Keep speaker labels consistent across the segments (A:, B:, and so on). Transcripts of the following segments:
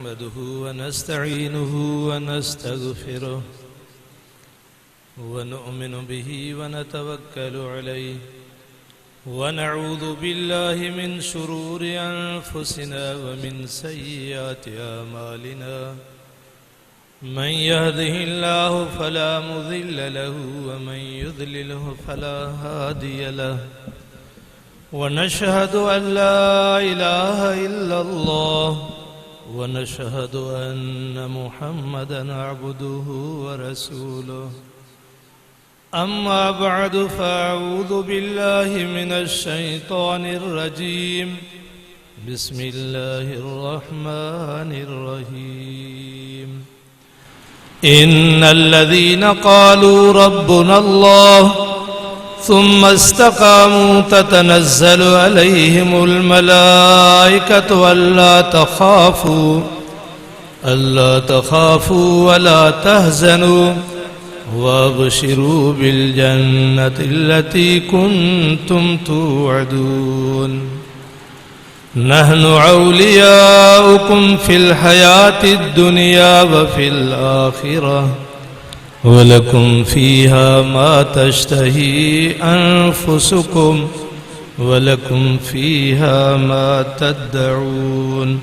A: نحمده ونستعينه ونستغفره ونؤمن به ونتوكل عليه ونعوذ بالله من شرور أنفسنا ومن سيئات أعمالنا من يهده الله فلا مضل له ومن يضلله فلا هادي له ونشهد أن لا إله إلا الله ونشهد أن محمدًا عبده ورسوله أما بعد فأعوذ بالله من الشيطان الرجيم بسم الله الرحمن الرحيم إن الذين قالوا ربنا الله ثم استقاموا تتنزل عليهم الملائكة ألا تخافوا ولا تهزنوا وابشروا بالجنة التي كنتم توعدون نحن أولياؤكم في الحياة الدنيا وفي الآخرة ولكم فيها ما تشتهي أنفسكم ولكم فيها ما تدعون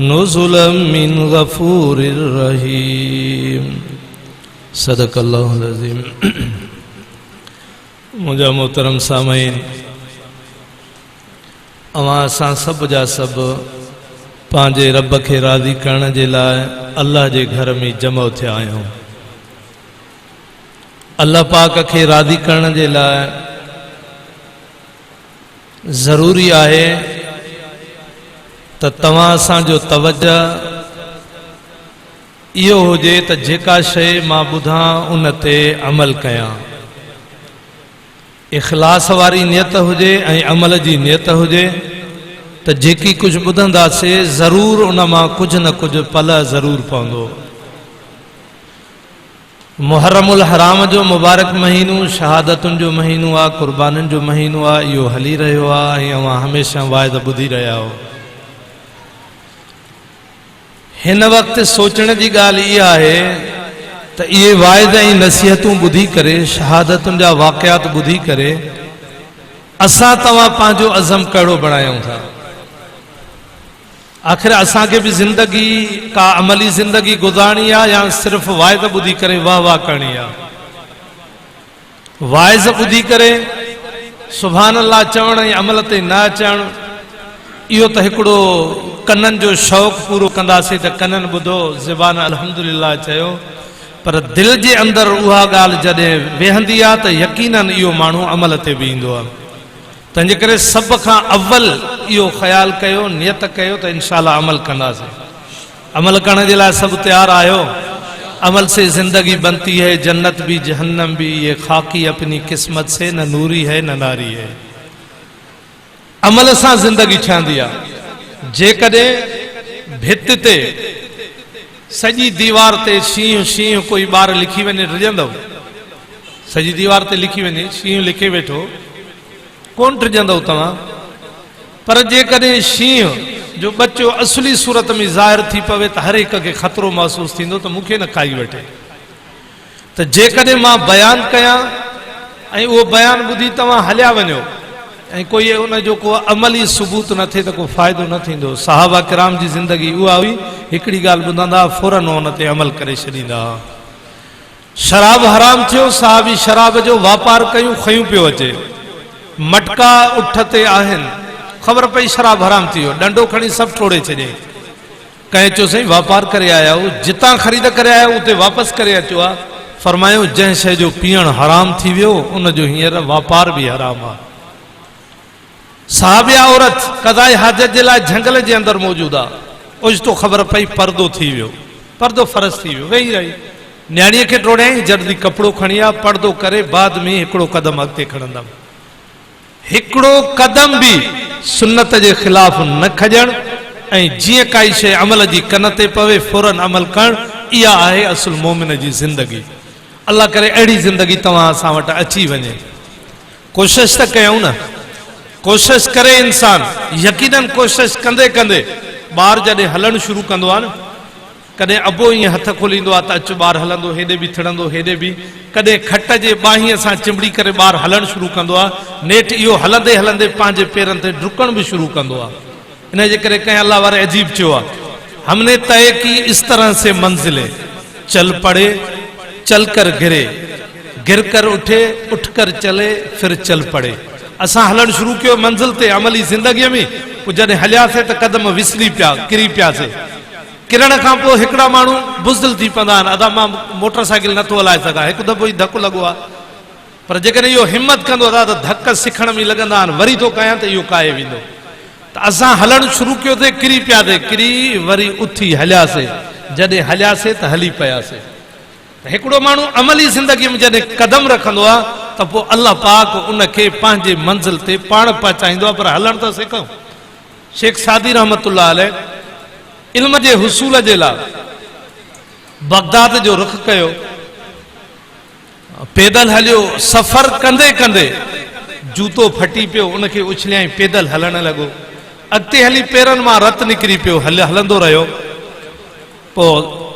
A: نزلا من غفور رحيم صدق الله العظيم मुंहिंजा मोहतरम सामईन अवां असां सभु जा सभु पंहिंजे रब खे राज़ी करण जे लाइ अल्लाह जे घर में जमो थिया आहियूं। अल्लाह पाक खे राज़ी करण जे लाइ ज़रूरी आहे त तव्हां असांजो तवज्जो इहो हुजे त जेका शइ मां ॿुधां उन ते अमल कयां, इख़लास वारी नियत हुजे ऐं अमल जी नियत हुजे त जेकी कुझु ॿुधंदासीं ज़रूर उन मां कुझु न कुझु पल ज़रूर पवंदो। मुहर्रमुल हराम जो मुबारक महीनो शहादतुनि जो महीनो आहे, क़ुर्बानियुनि जो महीनो आहे, इहो हली रहियो आहे ऐं अवां हमेशह वाइद ॿुधी रहिया हो। हिन वक़्तु सोचण जी ॻाल्हि इहा आहे त इहे वाइद ऐं नसीहतूं ॿुधी करे, शहादतुनि जा वाक़ियात ॿुधी करे असां तव्हां पंहिंजो अज़म कहिड़ो बणायूं था। आख़िर असांखे बि ज़िंदगी का अमली ज़िंदगी गुज़ारणी आहे या सिर्फ़ु वाइद ॿुधी करे वाह वाह करणी आहे। वाइज़ ॿुधी करे सुभान अल्लाह चवण ऐं अमल ते न अचणु, इहो त हिकिड़ो कननि जो शौक़ु पूरो कंदासीं त कननि ॿुधो, ज़बान अल्हम्दुलिल्लाह चयो, पर दिलि जे अंदरि उहा ॻाल्हि जॾहिं वेहंदी आहे त यकीनन इहो माण्हू अमल ते बि ईंदो आहे। तंहिंजे करे सभ खां अव्वल इहो ख़्यालु कयो, नियत कयो त इंशाअल्लाह अमल कंदासीं। अमल करण जे लाइ सभु तयारु आहियो। अमल से ज़िंदगी बनती है, जन्नत भी जहन्नम भी, ये खाकी अपनी किस्मत से न नूरी है न नारी है। अमल सां ज़िंदगी ठहंदी आहे। जेकॾहिं भित ते सॼी दीवार ते शींहुं शींहुं कोई ॿार लिखी वञे टिजंदव? सॼी दीवार ते लिखी वञे शींहुं लिखे वेठो, कोन टिजंदव तव्हां। पर जेकॾहिं शींहुं जो बच्चो असली सूरत में ज़ाहिर थी पवे त हर हिक खे ख़तरो महसूसु थींदो त मूंखे न खाई वठे। त जेकॾहिं मां बयानु कयां ऐं उहो बयानु ॿुधी तव्हां हलिया वञो ऐं कोई उन जो को अमली सबूत न थिए त को फ़ाइदो न थींदो। सहाबा किराम जी ज़िंदगी उहा हुई, हिकिड़ी ॻाल्हि ॿुधंदा फौरन उन ते अमल करे छॾींदा। शराब हराम थियो, साहबी शराब जो वापारु कयूं, खयूं पियो अचे, मटका उठ ते आहिनि, ख़बर पई शराब हराम थी वियो, डंडो खणी सभु टोड़े छॾे। कंहिं चयो साईं वापारु करे आया हो, जितां ख़रीद करे आया उते वापसि करे अचो आहे। फरमायो जंहिं शइ जो पीअणु हराम थी वियो उन जो हींअर वापारु बि हराम आहे। साहबिया औरत क़ज़ाए हाजत जे लाइ झंगल जे अंदरि मौजूदु आहे, ओचितो ख़बर पई पर्दो थी वियो, पर्दो फ़र्ज़ थी वियो, वेही रही न्याणीअ खे टोड़ियईं, जल्दी कपिड़ो खणी आ, पर्दो करे बाद में हिकिड़ो क़दम अॻिते खणंदमि। हिकिड़ो क़दम बि सुन्नत जे ख़िलाफ़ न खॼणु ऐं जीअं काई शइ अमल जी कन ते पवे फौरन अमल करणु, इहा आहे असुल मोमिन जी ज़िंदगी। अल्लाह करे अहिड़ी ज़िंदगी तव्हां असां वटि अची वञे। कोशिश त कयूं न, कोशिश करे इंसान, यकीनन कोशिश कंदे कंदे ॿार जॾहिं हलणु शुरू कंदो आहे न, कॾहिं अबो ईअं हथ खोलींदो आहे त अचु ॿारु हलंदो, हेॾे बि थिड़ंदो, हेॾे बि। कॾहिं खट जे ॿाहीअ सां चिंबड़ी करे ॿारु हलणु शुरू कंदो आहे। नेठि इहो हलंदे हलंदे पंहिंजे पेरनि ते डुकणु बि शुरू कंदो आहे। इन जे करे कंहिं अल्लाह वारे अजीब चयो आहे, हमने तय की इस तरह से मंजिले, चल पड़े चल कर गिरे, गिर कर उठे उठ कर चले फिर चल पड़े। असां हलणु शुरू कयो मंज़िल ते अमली ज़िंदगीअ में, पोइ जॾहिं हलियासीं त कदम विसली पिया, किरी पियासीं। किरण खां पोइ हिकिड़ा माण्हू बुज़दिल थी पवंदा आहिनि, अदा मां मोटर साइकिल नथो हलाए सघां, हिकु दफ़ो ई धकु लॻो आहे। पर जेकॾहिं इहो हिमत कंदो आहे त धक सिखण में लॻंदा आहिनि, वरी थो कयां त इहो काए वेंदो। त असां हलणु शुरू कयोसीं, किरी पियासीं, किरी वरी उथी हलियासीं। जॾहिं हलियासीं त हली पियासीं। हिकिड़ो माण्हू अमली ज़िंदगीअ में जॾहिं कदम रखंदो आहे त पोइ अल्लाह पाक उनखे पंहिंजे मंज़िल ते पाण पहुचाईंदो आहे। पर हलणु त सिखूं। शेख सादी रहमतुल्लाह अलैह इल्म जे हुसूल जे लाइ बगदाद जो रुख कयो, पैदल हलियो। सफ़र कंदे कंदे जूतो फटी पियो, उनखे उछलियाई, पैदल हलणु लॻो। अॻिते हली पेरनि मां रतु निकिरी पियो, हलंदो रहियो। पोइ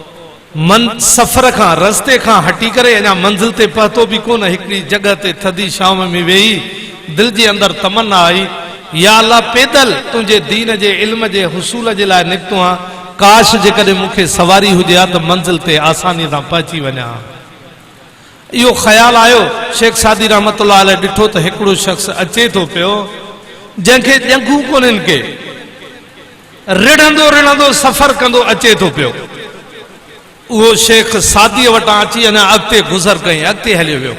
A: सफ़र खां रस्ते खां हटी करे अञा मंज़िल ते पहुतो बि कोन। हिकिड़ी जॻह ते थधी शाम में वेही दिलि जे अंदरि तमन्ना आई, या अल्लाह पैदल तुंहिंजे दीन जे इल्म जे हुसूल जे लाइ निकितो आहे, काश जेकॾहिं मूंखे सवारी हुजे हा त मंज़िल ते आसानी सां पहुची वञा। इहो ख़्यालु आयो। शेख सादी रहमतुल्लाह अलैह ॾिठो त हिकिड़ो शख़्स अचे थो पियो, जंहिंखे ॼंघूं कोन्हनि के, रिढ़ंदो रिढ़ंदो सफ़र कंदो अचे थो पियो। उहो शेख सादीअ वटां अची अञा अॻिते गुज़र कई, अॻिते हलियो वियो,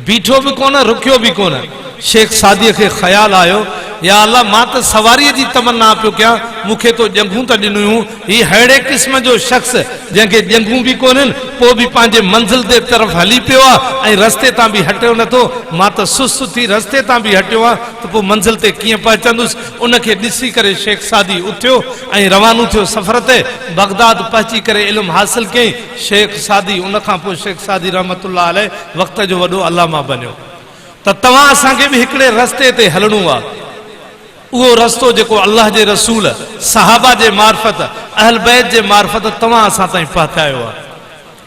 A: बीठो बि कोन, रुकियो बि कोन। शेख सादीअ खे ख़्यालु आयो, या अल्लाह मां त सवारीअ जी तमन्ना पियो कयां, मूंखे तो ॼंघूं त ॾिनियूं। हीउ अहिड़े क़िस्म जो शख़्स जंहिंखे ॼंघूं बि कोन्हनि, पोइ बि पंहिंजे मंज़िल जे तरफ़ हली पियो आहे ऐं रस्ते तां बि हटियो नथो। मां त सुस्त थी रस्ते तां बि हटियो आहे, त पोइ मंज़िल ते कीअं पहुचंदुसि। उनखे ॾिसी करे शेख सादी उथियो ऐं रवानो थियो सफ़र ते। बगदाद पहुची करे इल्मु हासिल कयईं शेख सादी। उनखां पोइ शेख सादी रहमतुल्लाह अलैह वक़्त जो वॾो अल्लामा बनियो। त तव्हां असांखे बि हिकिड़े रस्ते ते हलणो आहे। उहो रस्तो जेको अल्लाह जे रसूल, सहाबा जे मार्फत, अहल बैत जे मार्फत तव्हां असां ताईं पहुचायो आहे।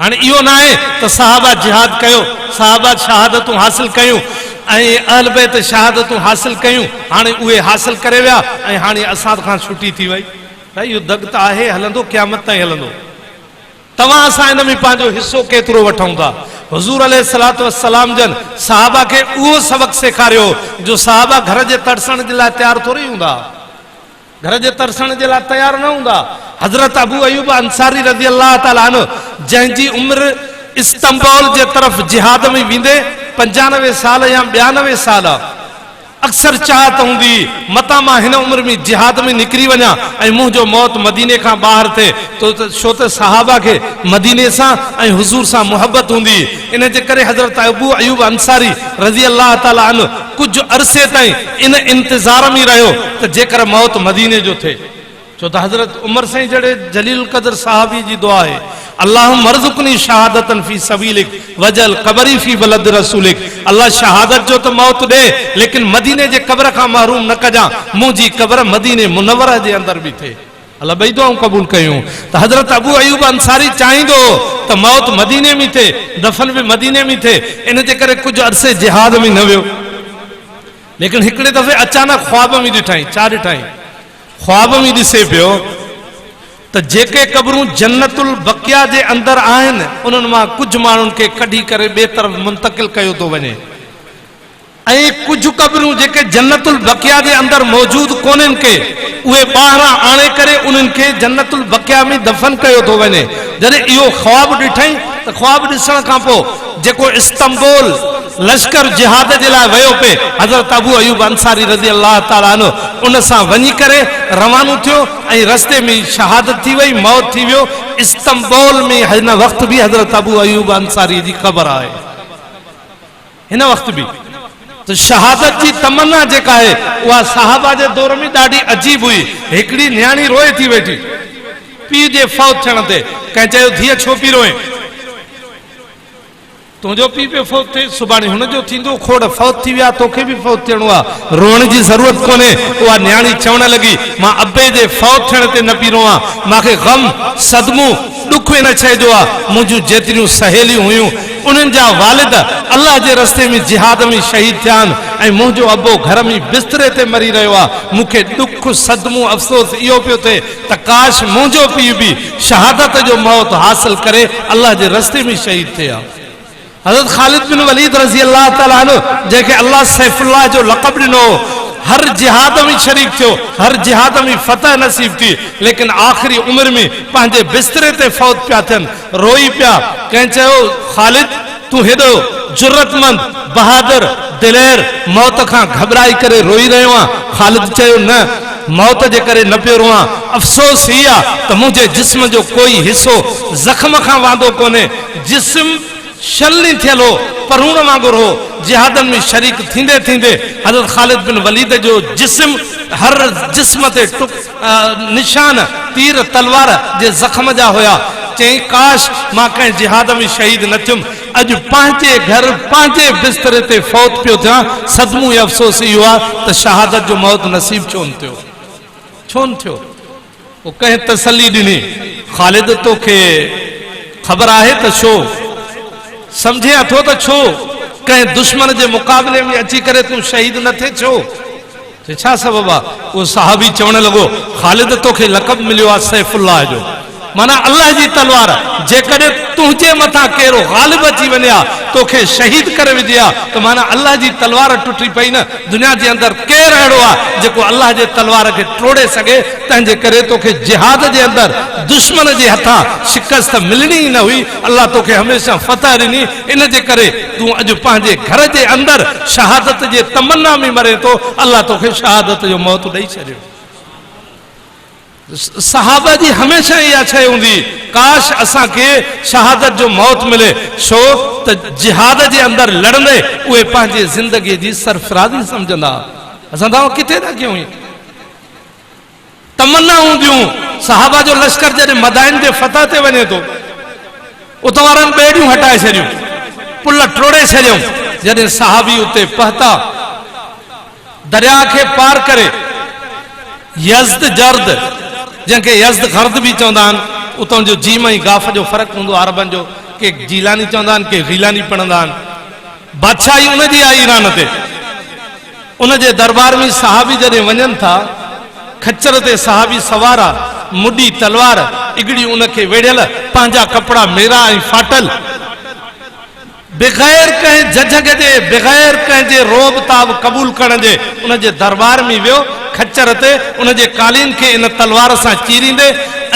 A: हाणे इहो न आहे त सहाबा जिहाद कयो, सहाबा शहादतूं हासिल कयूं ऐं अहल बैत शहादतूं हासिल कयूं, हाणे उहे हासिल करे विया ऐं हाणे असां खां छुटी थी वई। भई इहो दग त आहे, हलंदो, क़यामत ताईं हलंदो। तव्हां असां हिन में पंहिंजो हिसो केतिरो वठूं था। हुज़ूर अलैहिस्सलातु वस्सलाम जन सहाबा खे उहो सबक़ सेखारियो जो सहाबा घर जे तरसण जे लाइ तयारु थोरी हूंदा, घर जे तरसण जे लाइ तयारु न हूंदा। हज़रत अबू अयूब अंसारी रज़ी अल्लाह ताला अन्हु, जंहिंजी उमिरि इस्तांबुल जे तरफ़ जिहाद में वेंदे 95 साल या 92 साल, अक्सर चाहत हूंदी मता मां हिन उम्र में जिहाद में निकिरी वञा ऐं मुंहिंजो मौत मदीने खां ॿाहिरि थिए। छो त सहाबा खे मदीने सां ऐं हुज़ूर सां मुहबत हूंदी। इन जे करे हज़रत अबू अयूब अंसारी रज़ी अल्लाह ताला अन्हु कुझु अरसे ताईं इन इंतज़ार में रहियो त जेकर मौत मदीने जो थिए। छो त हज़रत उमर साईं जहिड़े जलील क़दर सहाबी जी दुआ आहे, अल्लाहुम मरज़ुक़नी शहादतन फी सबीलिक वजल क़बरी फी बलद रसूलिक। अल्लाह शहादत जो तो मौत दे, लेकिन मदीने जे क़ब्र खां महरूम न कजा, मुंहिंजी क़ब्र मदीने मुनव्वरा जे अंदर भी थे। अल्लाह ॿई दुआऊं क़बूल कयूं। त हज़रत अबू अयूब अंसारी चाहींदो त मौत मदीने में थे, दफन भी मदीने में थे। इन जे करे कुछ अरसे जिहाद में न वियो। लेकिन हिकिड़े दफ़े अचानक ख्वाब में ॾिठाई। छा ॾिठाई? ख्वाब में ॾिसे पियो त जेके क़बरूं जन्नतुल बकिया जे अंदर आहिनि, उन्हनि मां कुझु माण्हुनि खे कढी करे ॿिए तरफ़ मुंतकिल कयो थो वञे, ऐं कुझु क़बरूं जेके जन्नतुल बकिया जे अंदर मौजूद कोन्हनि के, उहे ॿाहिरां आणे करे उन्हनि खे जन्नतुल बकिया में दफ़न कयो थो वञे। जॾहिं इहो ख्वाब ॾिठई त ख्वाब ॾिसण खां पोइ जेको इस्तांबुल लश्कर जिहाद जे लाइ वियो पे हज़रत अबू अयूब अंसारी रज़ी अल्लाह ताला अन्हु, उन सां वञी करे रवानो थियो ऐं रस्ते में शहादत थी वई, मौत थी वियो। इस्तांबुल में हिन वक़्त भी हज़रत अबू अयूब अंसारी जी क़ब्र आहे। हिन वक़्त भी तो शहादत जी तमन्ना जेका आहे उहा सहाबा जे दौर में ॾाढी अजीब हुई। हिकिड़ी न्याणी रोए थी वेठी पीउ जे फौत थियण ते। कंहिं चयो धीअ छो पई रोए? तुझो पी पे फौत थे सुभाणे हुनजो थींदो खोड़ फौत थी विया तोखे भी फौत थियणो आ रोअण जी ज़रूरत कोन्हे उहा न्याणी चवण लगी मां अब्बे जे फौत थियण ते न पी रोआं मांखे गम सदमो दुख इन शइ जो आहे मुंहिंजूं जेतिरियूं सहेलियूं हुयूं उन्हनि जा वालिद अल्लाह जे रस्ते में जिहाद में शहीद थिया आहिनि ऐं मुंहिंजो अबो घर में बिस्तरे ते मरी रहियो आहे मूंखे दुख सदमो अफ़सोस इहो पियो थिए त काश मुंहिंजो पीउ बि शहादत जो मौत हासिल करे अल्लाह जे रस्ते में शहीद थिए हा हज़रत ख़ालिद बिन वलीद रज़ी अल्लाह ताला अन्हु जंहिंखे अल्लाह सैफुल्लाह जो लक़ब ॾिनो हर जिहाद में शरीक थियो हर जिहाद में फतह नसीब थी लेकिन आखिरी उम्र में पंहिंजे बिस्तरे ते फौत पिया थियनि रोई पिया कंहिं चयो ख़ालिद तू हेॾो जुर्रतमंद बहादुर दिलेर मौत खां घबराई करे रोई रहियो आहे ख़ालिद चयो न मौत जे करे न पियो रोआं अफ़सोस ही आहे त मुंहिंजे जिस्म जो कोई हिस्सो ज़ख़्म खां वांदो कोन्हे जिस्म शलनी थियल हो परूण वांगुरु हो जिहादन में शरीक थींदे थींदे हज़रत ख़ालिद बिन वलीद जो जिस्म हर जिस्म ते निशान तीर तलवार जे ज़ख़्म जा हुया चई काश मां कंहिं जिहाद में शहीद न थियुमि अॼु पंहिंजे घर पंहिंजे बिस्तरे ते फौत पियो थियां सदमो ऐं अफ़सोस इहो आहे त शहादत जो मौत नसीब छो न थियो छो न थियो पोइ कंहिं तसली ॾिनी ख़ालिद तोखे ख़बर आहे त छो समझे अथो त छो कंहिं दुश्मन जे मुक़ाबले में अची करे तूं शहीद न थिए छो छा सबब आहे उहो सहाबी चवण लॻो ख़ालिद तोखे लक़ब मिलियो आहे सैफुल्लाह जो माना अल्लाह जी तलवार जेकॾहिं तुंहिंजे मथां कहिड़ो ग़ालिब अची वञे हा तोखे शहीद करे विझे हा त माना अल्लाह जी तलवार टुटी पई न दुनिया जे अंदरि केरु अहिड़ो आहे जेको अल्लाह जे तलवार खे टोड़े सघे तंहिंजे करे तोखे जिहाद जे अंदरि दुश्मन जे हथां शिकस्त मिलणी ई न हुई अल्लाह तोखे हमेशह फतह ॾिनी इन जे करे तूं अॼु पंहिंजे घर जे अंदरि शहादत जे तमन्ना में मरे थो अल्लाह तोखे शहादत जो मौत ॾेई छॾियो सहाबा जी हमेशह इहा शइ हूंदी काश असांखे शहादत जो मौत मिले छो त जिहाद जे अंदरि लड़ंदे उहे पंहिंजी ज़िंदगीअ जी सरफराज़ी सम्झंदा असां तव्हां किथे था कयूं तमन्ना हूंदियूं सहाबा जो लश्कर जॾहिं मदाइन जे फतह ते वञे थो उतां वारनि ॿेड़ियूं हटाए छॾियूं पुल टोड़े छॾियूं जॾहिं सहाबी उते पहुता दरिया खे पार करे यज़्द जर्द जंहिंखे यज़्द गर्द बि चवंदा आहिनि उतां जो जीम ऐं गाफ़ जो फ़र्क़ु हूंदो अरबनि जो के जीलानी चवंदा आहिनि के गीलानी पढ़ंदा आहिनि बादशाही उनजी आहे ईरान ते उनजे दरबार में सहाबी जॾहिं वञनि था खच्चर ते सहाबी सवार आहे मुडी तलवार इगड़ी उनखे वेढ़ियल पंहिंजा कपिड़ा मेरा ऐं फाटल बग़ैर कंहिं झझग जे बग़ैर कंहिंजे रोब ताब क़बूल करण जे उनजे दरबार में वियो खच्चर ते उनजे कालीन खे इन तलवार सां चीरींदे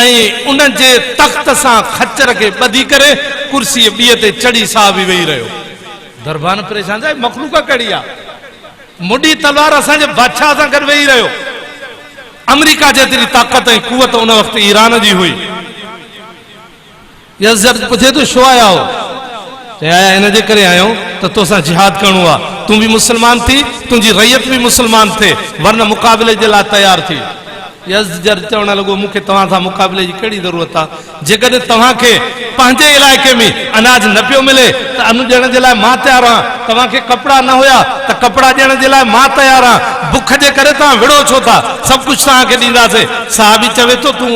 A: ऐं उनजे तख़्त सां खच्चर खे ॿधी करे कुर्सीअ ॿीअ ते चढ़ी साहबी वेही रहियो दरबार परेशान आहे मखलूक कहिड़ी आहे मुडी तलवार असांजे बादशाह सां गॾु वेही रहियो अमेरिका जेतिरी ताक़त ऐं कुवत उन वक़्तु ईरान जी हुई यज़्द पुछे थो छो आया हो आया इन जे करे आयो त तोसां जिहाद करणो आहे तूं बि मुस्लमान थी तुंहिंजी रैयत बि मुस्लमान थिए वरना मुक़ाबले जे लाइ तयार थी यज़्द चवण लॻो मूंखे तव्हां सां मुक़ाबले जी कहिड़ी ज़रूरत आहे जेकॾहिं तव्हांखे पंहिंजे इलाइक़े में अनाज न पियो मिले त अन्न ॾियण जे लाइ मां तयारु आहियां तव्हांखे कपिड़ा न हुया त कपिड़ा ॾियण जे लाइ मां तयारु आहियां बुख जे करे तव्हां विड़ो छो था सभु कुझु तव्हांखे ॾींदासीं साहबी चवे थो तूं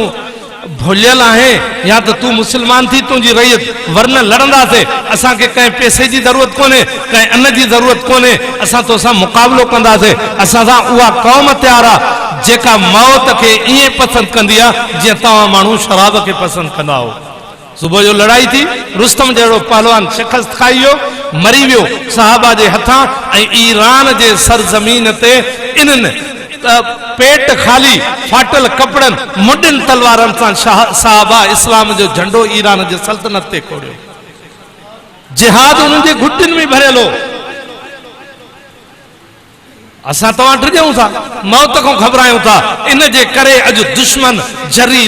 A: भुलियल आहे या त तूं मुस्लमान थी तुंहिंजी रैयत वरन लड़ंदासीं असांखे कंहिं पैसे जी ज़रूरत कोन्हे कंहिं अन्न जी ज़रूरत कोन्हे असां तोसां मुक़ाबिलो कंदासीं असां सां उहा क़ौम तयारु आहे जेका मौत खे ईअं पसंदि कंदी आहे जीअं तव्हां माण्हू शराब खे पसंदि कंदा हो सुबुह जो लड़ाई थी रुस्तम जहिड़ो पहलवान शिकस्त खाई वियो मरी वियो सहाबा जे हथां ऐं ईरान जे सरज़मीन ते इन्हनि पेट खाली फाटल कपड़नि मुडनि तलवारनि सां सहाबा इस्लाम जो झंडो ईरान जे सल्तनत ते खोड़ियो जिहाद उन्हनि जे घुटनि में भरियल हो असां तव्हां डिॼूं था मौत खां घबरायूं था इन जे करे अॼु दुश्मन जरी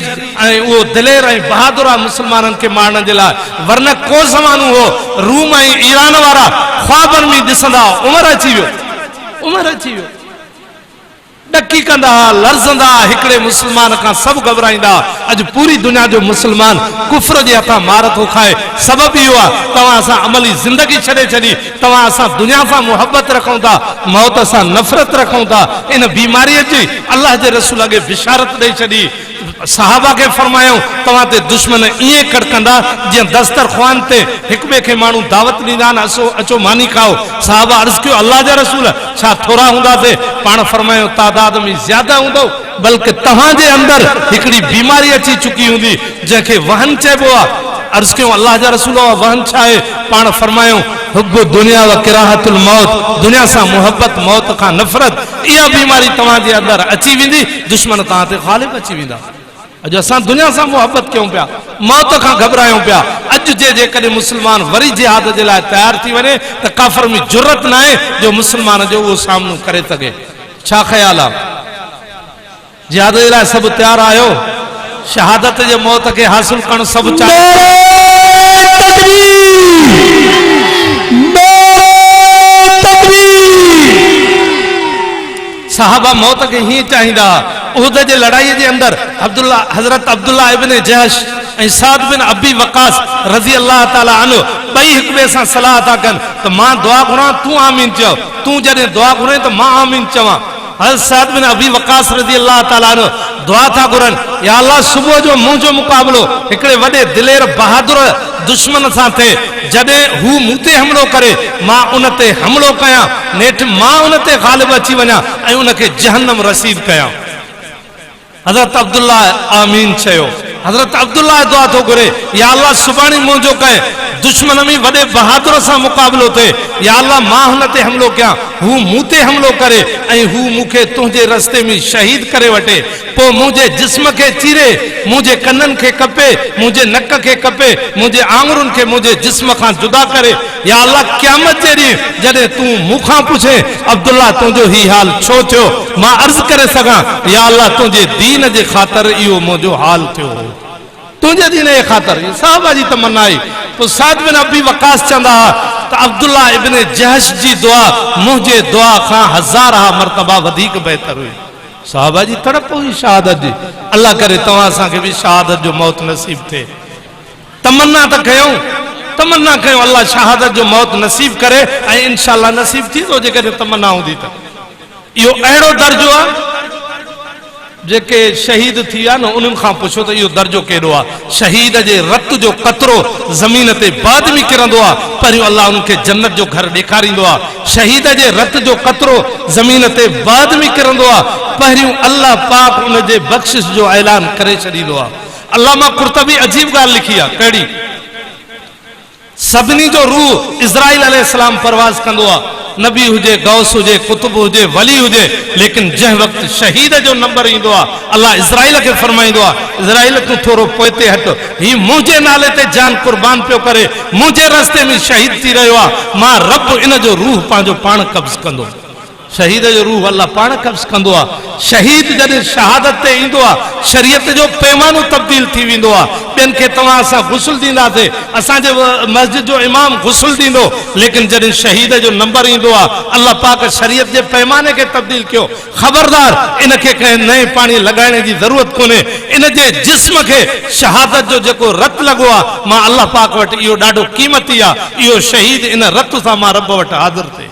A: ऐं उहो दिलेर ऐं बहादुर आहे मुस्लमाननि खे मारण जे लाइ वरन को ज़मानो हो रूम ऐं ईरान वारा ख्वाबनि में ॾिसंदा उमिरि अची वियो डकी कंदा लर्ज़ंदा हिकड़े मुसलमान का सब घबराइंदा। अज पूरी दुनिया जो मुसलमान कुफ्र जे हथा मार थो खाए सबब इहो आ तवां असां अमली जिंदगी छड़े छड़ी तवां असां दुनिया सां मोहब्बत रखूं था मौत सां नफ़रत रखूं था। इन बीमारी जी अल्लाह जे रसूल अगे बिशारत दे छड़ी सहाबा के फरमायो तवां ते दुश्मन इए कड़कंदा जे दस्तरख्वान ते हिक बे के मानू दावत दींदा असो अचो मानी खाओ। सहाबा अर्ज कियो अल्लाह जा रसूल छा थोड़ा हुंदा से पाण फरमायो तादाद में ज्यादा हुंदो बल्कि तहां जे अंदर हिकड़ी बीमारी अची चुकी हुंदी जेके वहन चेबो आ। अर्ज कियो अल्लाह जा रसूल वहन छाए पाण फरमायो हुब्बु दुनिया व किराहतुल मौत दुनिया सा मोहब्बत मौत का नफरत यह बीमारी तवां जे अंदर अची विंदी दुश्मन तहां ते गालिब अची विंदा। अज असां दुनिया सां मोहब्बत क्यों पिया मौत का घबरायूं पिया। अज जे कदे मुसलमान वरी जिहाद जे लाइ तैयार थी वने त काफर में जुर्रत ना है जो मुसलमान जो वो सामनो करे सके। छा ख्याल आ जिहाद जे लाइ सब तैयार आयो शहादत जे मौत के हासिल करण सब चाहे। सहाबा मौत के ही चाहिदा। उहद जे लड़ाई के अंदर हजरत अब्दुल्ला इब्न जहश ऐं साद बिन अबी वकास रजी अल्लाह ताला अन्हु बई हिक बे सां सलाह था कन तो मां दुआ घुरा तू आमीन चओ तू जडे दुआ घुरे तो मां आमीन चवा। हज़रत साद बिन अबी वकास रजी अल्लाह ताला अन्हु दुआ था घुरन या अल्लाह सुबह जो मुंहिंजो मुकाबलो हिकड़े वडे दिलेर बहादुर दुश्मन सां थे जडे हू मूते हमलो करे मां उन ते हमलो कया नेठ मां उन ते गालिब अची वञा ऐं उन के जहन्नम रसीद कया। हजरत अब्दुल्ला आमीन चयो। हजरत अब्दुल्ला दुआ तो घुरे या अल्लाह सुबानी मुंहिंजो कहे दुश्मन में वडे बहादुर सां मुकाबलो थे या अल्लाह मां हुन ते हमलो कया हू मूते हमलो करे ऐं हू मूंखे तुंहिंजे रस्ते में शहीद करे वठे पो मुझे जिस्म के चीरे मुझे कन्नन के कपे मुझे नक के कपे मुझे आंगुरन के मुझे जिस्म का जुदा करे। या अल्लाह क़यामत जे ॾींहुं जडे तू मुखा पूछे अब्दुल्ला तुंहिंजो ही हाल छो थियो मां अर्ज करे सगा या अल्लाह तुझे दीन जे खातर इहो मुझो हाल थियो तुझे दीन जे खातर साहबा जी तमन्ना आई। तो साद बिन अबी वकास चंदा तो अब्दुल्ला इब्न जहश जी दुआ मुझे दुआ का 1000 मरतबा वधिक बेहतर हुई। साहबा जी तड़प हुई शहादत जी अल्लाह करे तवां असां के भी शहादत जो मौत नसीब थे। तमन्ना तो कयूं तमन्ना कयूं अल्लाह शहादत जो मौत नसीब करे ऐं इंशाअल्लाह नसीब थी तो जेके तमन्ना हुंदी त इहो अहिड़ो दर्जो आहे जेके शहीद थी विया न उन्हनि खां पुछो त इहो दर्जो कहिड़ो आहे। शहीद जे रत जो कतरो ज़मीन ते बाद में किरंदो आहे पहिरियों अल्लाह उनखे जन्नत जो घर ॾेखारींदो आहे। शहीद जे रत जो कतरो ज़मीन ते बाद में किरंदो आहे पहिरियों अल्लाह पाक उन जे बख़्शिश जो ऐलान करे छॾींदो आहे। अल्लामा कुर्तबी अजीब ॻाल्हि लिखी आहे कहिड़ी सभिनी जो रूह इज़राइल अलैहिस्सलाम परवाज़ कंदो आहे नबी हुजे गौस हुजे कुतुब हुजे वली हुजे लेकिन जंहिं वक़्तु शहीद जो नंबर ईंदो आहे अल्लाह इज़राइल खे फरमाईंदो आहे इज़राइल तूं थोरो पोइते हट ही मुंहिंजे नाले ते जान कुर्बान पियो करे मुंहिंजे रस्ते में शहीद थी रहियो आहे मां रब इन जो रूह पंहिंजो पाण कब्ज़ कंदो। शहीद जो रूह अल्लाह पाण कब्ज़ कंदो आहे। शहीद जॾहिं शहादत ते ईंदो आहे शरीयत जो पैमानो तब्दील थी वेंदो आहे। ॿियनि खे तव्हां असां गुस्ल ॾींदासीं असांजे मस्जिद जो इमाम गुस्ल ॾींदो लेकिन जॾहिं शहीद जो नंबर ईंदो आहे अल्लाह पाक शरीयत जे पैमाने खे तब्दील कयो। ख़बरदार इनखे कंहिं नए पाणी लॻाइण जी ज़रूरत कोन्हे इन जे जिस्म खे शहादत जो जेको रत लॻो आहे मां अल्लाह पाक वटि इहो ॾाढो क़ीमती आहे इहो शहीद इन रत सां मां रब वटि हाज़िर थिए।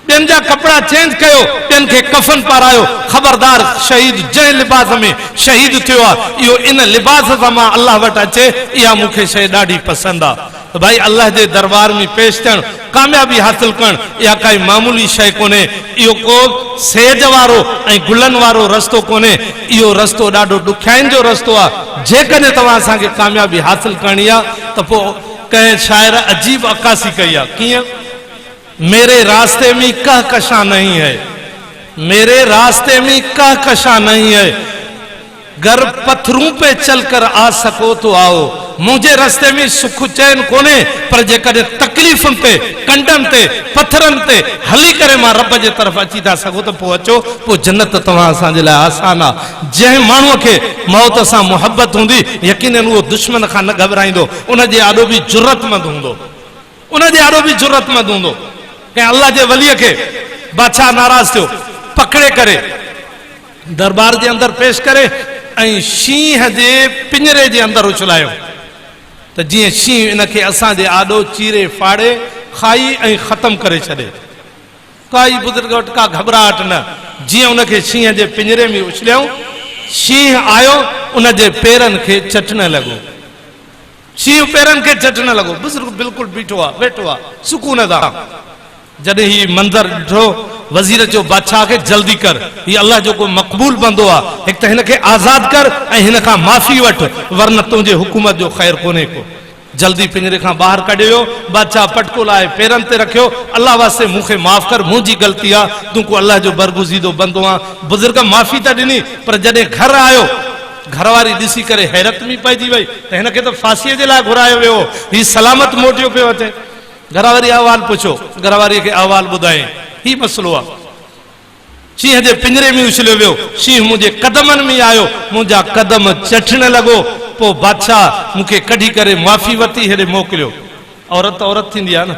A: ॿियनि जा कपिड़ा चेंज कयो ॿियनि खे कफन पारायो ख़बरदार शहीद जंहिं लिबास में शहीद थियो आहे इहो इन लिबास सां मां अल्लाह वटि अचे इहा मूंखे शइ ॾाढी पसंदि आहे। भाई अल्लाह जे दरबार में पेश थियणु कामयाबी हासिल करणु इहा काई मामूली शइ कोन्हे इहो को सेज वारो ऐं गुलनि वारो रस्तो कोन्हे इहो रस्तो ॾाढो ॾुखियाईनि जो रस्तो आहे। जेकॾहिं तव्हां असांखे कामयाबी हासिल करणी आहे त पोइ कंहिं शाइर अजीब अकासी कई आहे कीअं मेरे रास्ते में कहकशा नहीं है मेरे रास्ते में कहकशा नहीं है गर पत्थरों पे चलकर आ सको तो आओ मुझे रास्ते में सुख चैन कोने पर जेकर तकलीफ़ुनि ते कंडनि ते पत्थरनि ते हली करे मां रब जे तरफ़ अची था सघो त पोइ अचो पोइ जन्नत तव्हां असांजे लाइ आसान आहे। जंहिं माण्हूअ खे मौत सां मुहबत हूंदी यकीनन उहो दुश्मन खां न घबराईंदो उन जे आॾो बि जुर्रतमंद हूंदो उन जे आॾो बि जुर्रतमंद हूंदो। कंहिं अल्लाह जे वलीअ खे बादशाह नाराज़ थियो पकड़े करे दरबार के अंदर पेश करे ऐं शींह जे पिंजरे जे अंदर उछलायो तो जी शींह इनके असांजे आॾो चीरे फाड़े खाई ऐं ख़त्म करे छॾे काई बुजुर्ग वटि का घबराहट न जीअं उनके शींह जे पिंजरे में उछलियऊं शींह आयो उन जे पेरनि खे चटण लॻो शींह पेरनि खे चटण लॻो बुजुर्ग बिल्कुलु बीठो आहे वेठो आहे सुकून सां जॾहिं ही मंज़र ॾिठो वज़ीर जो बादशाह के जल्दी कर ये अल्लाह जो को मक़बूल बंदो आ एक तो हिनके आजाद कर ऐं हिन खां माफ़ी वठ वरना तुझे हुकूमत जो खैर कोने को जल्दी पिंजरे खां बाहर कढियो बादशाह पटको लाए पेरनि ते रखियो अल्लाह वास्ते मूंखे माफ़ कर मुंहिंजी ग़लती आ तूं को अल्लाह जो बरगुज़ीदो बंदो आ बुजुर्ग माफ़ी त ॾिनी पर जॾहिं घर आयो घरवारी ॾिसी करे हैरत में पइजी वई त हिनखे त फांसीअ जे लाइ घुरायो वियो ही सलामत मोटियो पियो अचे घरवारी अहवाल पुछो घरवारी के अहवाल ॿुधाए ही मसलो आ शींह जे पिंजरे में उछलियो वियो शींह मुंहिंजे कदमनि में आयो मुंहिंजा कदम चटण लॻो पोइ बादशाह मूंखे कढी करे माफ़ी वरिती हेॾे मोकिलियो औरत औरत थींदी आहे न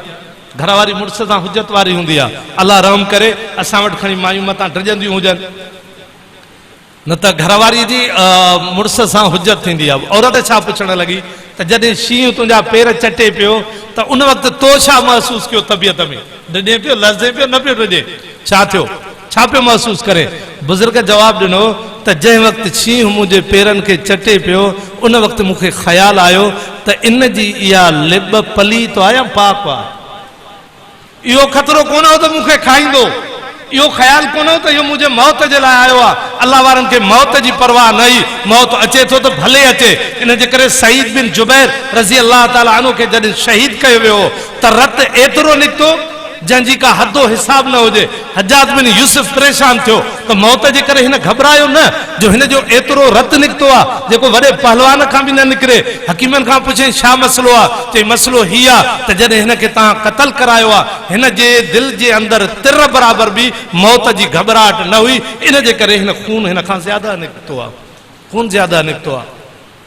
A: घरवारी मुड़ुस सां हुजत वारी हूंदी आहे अल्लाह रहम करे असां वटि खणी मायूं मथां ड्रजंदियूं हुजनि न त घरवारी जी मुड़ुस सां हुजत थींदी आहे औरत छा पुछण लॻी त जॾहिं शींह तुंहिंजा पेर चटे पियो त उन वक़्तु तो छा महसूस कयो तबियत में ॾिजे पियो लज़े पियो न पियो ॾिजे छा थियो छा पियो महसूस करे बुजुर्ग जवाब ॾिनो त जंहिं वक़्तु शींह मुंहिंजे पेरनि खे चटे पियो उन वक़्तु मूंखे ख़्यालु आयो त इन जी इहा लिब पलीत आहे या पाक आहे इहो ख़तरो कोन हो त मूंखे खाईंदो इहो ख़्यालु कोन हो त इहो मुंहिंजे मौत जे लाइ आयो आहे अल्लाह वारनि खे मौत जी परवाह न हुई मौत अचे थो त भले अचे इन जे करे सईद बिन जुबैर रज़ी अल्लाह ताला अन्हु खे जॾहिं शहीद कयो वियो त रत एतिरो निकितो जंहिंजी का हदो हिसाब न हुजे हज्जाज बिन यूसुफ परेशान थियो त मौत जे करे हिन घबरायो न जो हिन जो एतिरो रत निकितो आहे जेको वॾे पहलवान खां बि न निकिरे हकीमनि खां पुछे छा मसलो आहे चई मसलो हीअ आहे त जॾहिं हिन खे तव्हां क़तल करायो आहे हिन जे दिलि जे अंदरि तिर बराबरि बि मौत जी घबराहट न हुई इन जे करे हिन खून हिन खां ज़्यादा निकितो आहे खून ज़्यादा निकितो आहे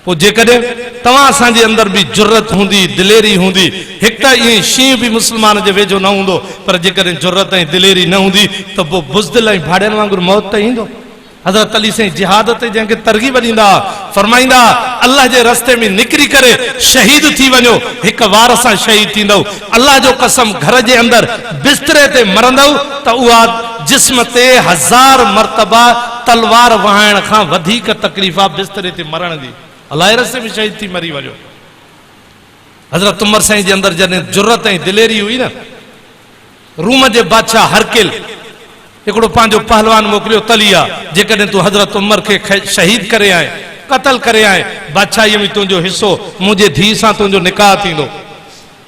A: पोइ जेकॾहिं तव्हां असांजे अंदरि बि जुर्रत हूंदी दिलेरी हूंदी हिकु त ईअं शींह बि मुस्लमान जे वेझो न हूंदो पर जेकॾहिं जुर्रत ऐं दिलेरी न हूंदी त पोइ बुज़दिल ऐं भाड़ियुनि वांगुरु मौत त ईंदो हज़रत अली साईं जिहाद ते जंहिंखे तरग़ीब ॾींदा फरमाईंदा अल्लाह जे रस्ते में निकिरी करे शहीद थी वञो हिकु वार सां शहीद थींदव अल्लाह जो कसम घर जे अंदरि बिस्तरे ते मरंदव त उहा जिस्म ते 1000 मरतबा तलवार वहाइण खां वधीक तकलीफ़ आहे बिस्तरे ते मरण जी अल्लाह रस्ते में शहीद थी मरी वञो हज़रत उमर साईं जे अंदरि जॾहिं जुर्रत ऐं दिलेरी हुई न रूम जे बादशाह हरकिल हिकिड़ो पंहिंजो पहलवान मोकिलियो तलिया जेकॾहिं तूं हज़रत उमर खे शहीद करे आए क़तल करे आए बादशाही में तुंहिंजो हिसो मुंहिंजे धीउ सां तुंहिंजो निकाह थींदो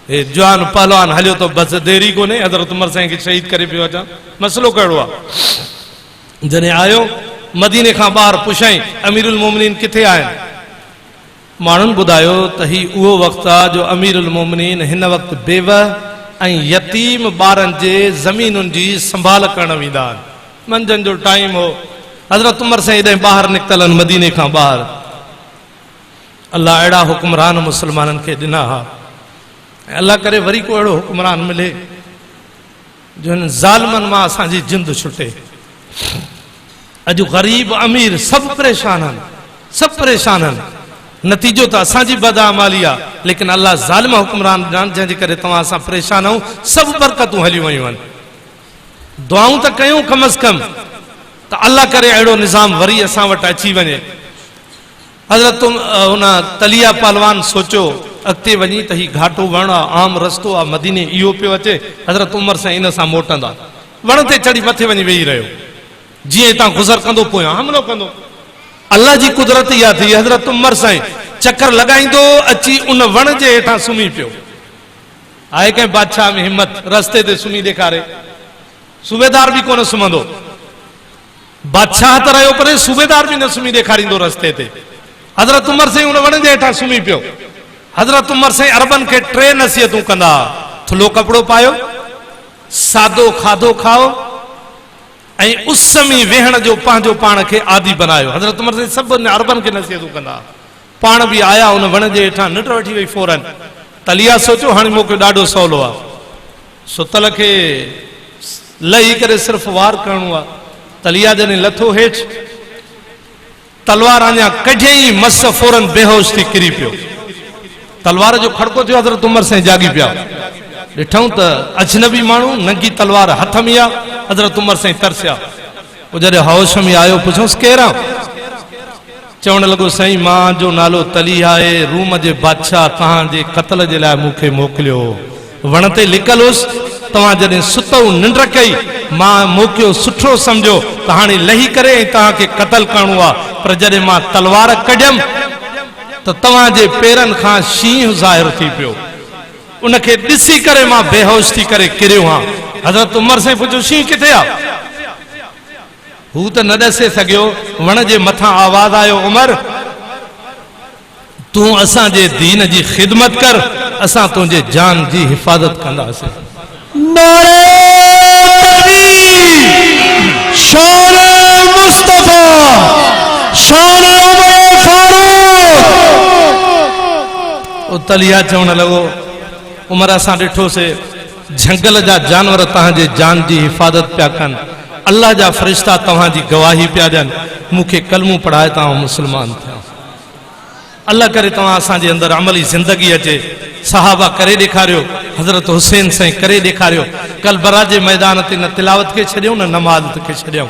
A: हे जवान पहलवान हलियो त बस देरी कोन्हे हज़रत उमर साईं खे शहीद करे पियो अचां मसलो कहिड़ो आहे जॾहिं आयो मदीने खां ॿाहिरि पुछाई अमीरुल मोमिनीन किथे आहिनि माण्हुनि ॿुधायो त ही उहो वक़्तु आहे जो अमीरुल मोमिनीन हिन वक़्तु बेवा ऐं यतीम ॿारनि जे ज़मीनुनि जी संभाल करण वेंदा आहिनि मंझंदि जो टाइम हो हज़रत उमर साईं हेॾे ॿाहिरि निकितल आहिनि मदीने खां ॿाहिरि अल्लाह अहिड़ा हुकुमरान मुस्लमाननि खे ॾिना हा ऐं अल्लाह करे वरी को अहिड़ो हुकुमरान मिले जो हिन ज़ालिमनि मां असांजी जिंद छुटे अॼु ग़रीब अमीर सभु परेशान आहिनि नतीजो त असांजी बदअमाली आहे लेकिन अल्लाह ज़ालिम हुकुमरान जंहिंजे करे तव्हां असां परेशान आहियूं सभु बरकतूं हलियूं वयूं आहिनि दुआऊं त कयूं कम अज़ कम त अल्लाह करे अहिड़ो निज़ाम वरी असां वटि अची वञे हज़रत हुन तलिया पहलवान सोचियो अॻिते वञी त ही घाटो वण आहे आम रस्तो आहे मदीने इहो पियो अचे हज़रत उमर सां इन सां मोटंदा वण ते चढ़ी मथे वञी वेही रहियो जीअं हितां गुज़र कंदो पोयां हमिलो कंदो अल्लाह जी कुदरत इहा थी हज़रत उमर साईं चकर लॻाईंदो अची उन वण जे हेठां सुम्ही पियो आहे कंहिं बादशाह में हिम्मत रस्ते ते सुम्ही ॾेखारे सूबेदार बि कोन सुम्हंदो बादशाह त रहियो पर सूबेदार बि न सुम्ही ॾेखारींदो रस्ते ते हज़रत उमर साईं उन वण जे हेठां सुम्ही पियो हज़रत उमर साईं अरबनि खे 3 नसीहतूं कंदा थुलो कपिड़ो पायो सादो खाधो खाओ ऐं उस में वेहण जो पंहिंजो पाण खे आदि बनायो हज़रत उमर साईं सभु अरबनि खे नसीहतूं कंदा पाण बि आया उन वण जे हेठां निट वठी वई फौरन तलिया सोचियो हाणे मूंखे ॾाढो सवलो आहे सुतल खे लही करे सिर्फ़ु वार करिणो आहे तलिया जॾहिं लथो हेठि तलवार अञा कढे ही मस फौरन बेहोश थी किरी पियो। तलवार जो खड़को थियो हज़रत उमर साईं जागी पिया। ॾिठऊं त अजनबी माण्हू नंगी तलवार हथ में आ। हज़रत उमर साईं तरसिया। पोइ जॾहिं होश में आयो पुछोसि केरु आहे? चवण लॻो साईं मां जो नालो तली आहे, रूम जे बादशाह तव्हांजे क़त्ल जे लाइ मूंखे मोकिलियो। वण ते लिकल हुउसि, तव्हां जॾहिं सुतऊं निंड कई मां मोकिलियो सुठो सम्झो त हाणे लही करे तव्हांखे क़त्ल करणो आहे। पर जॾहिं मां तलवार कढियमि त तव्हांजे पेरनि खां शींहुं ज़ाहिर थी पियो। उनखे ॾिसी करे मां बेहोश थी करे किरियो हां। हज़रत उमर साईं पुछो शींहुं किथे आहे? हू त न ॾसे सघियो। वण जे मथां आवाज़ आयो उमर तूं असांजे दीन जी ख़िदमत कर, असां तुंहिंजे जान जी हिफ़ाज़त कंदासीं।
B: शान मुस्तफा शान उमर फारूक।
A: तलिया चवण लॻो उमर असां ॾिठोसीं झंगल जा जानवर तव्हांजे जान जी हिफ़ाज़त पिया कनि, अल्लाह जा फ़रिश्ता तव्हांजी गवाही पिया ॾियनि। मूंखे कलमो पढ़ाए तव्हां मुस्लमान थिया। अल्लाह करे तव्हां असांजे अंदरि अमली ज़िंदगी अचे। सहाबा करे ॾेखारियो, हज़रत हुसैन साईं करे ॾेखारियो। कलबरा जे मैदान ते न तिलावत खे छॾियऊं न नमाज़ खे छॾियऊं।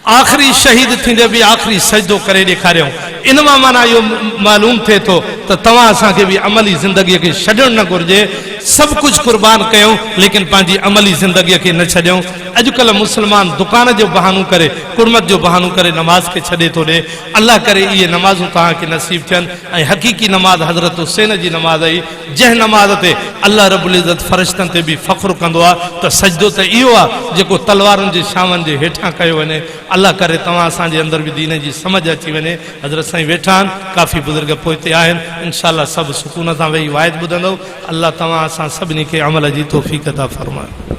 A: आख़िरी शहीद थींदे बि आख़िरी सजदो करे ॾेखारियऊं। इन मां माना इहो मालूम थिए थो त तव्हां असांखे बि अमली ज़िंदगीअ खे छॾणु न घुरिजे। सभु कुझु क़ुर्बान कयूं लेकिन पंहिंजी अमली ज़िंदगीअ खे न छॾियूं। अॼुकल्ह मुस्लमान दुकान जो बहानो करे, कुर्मत जो बहानो करे नमाज़ खे छॾे थो ॾे। अल्लाह करे इहे नमाज़ूं तव्हांखे नसीब थियनि ऐं हक़ीक़ी नमाज़ हज़रत हुसैन जी नमाज़ आई, जंहिं नमाज़ ते अल्लाह रब्बुल इज़्ज़त फ़रिश्तनि ते बि फ़ख्रु कंदो आहे त सजदो त इहो आहे जेको तलवारुनि जे शामनि जे हेठां कयो वञे। अल्लाह करे तव्हां असांजे अंदरि बि दीन जी समझ अची वञे। हज़रत साईं वेठा आहिनि, काफ़ी बुज़ुर्ग पोइते आहिनि, इंशाअल्लाह सभु सुकून सां वेही वाइद ॿुधंदव। अल्लाह तव्हां असां सभिनी खे अमल जी तौफ़ीक़ अता फ़रमाए।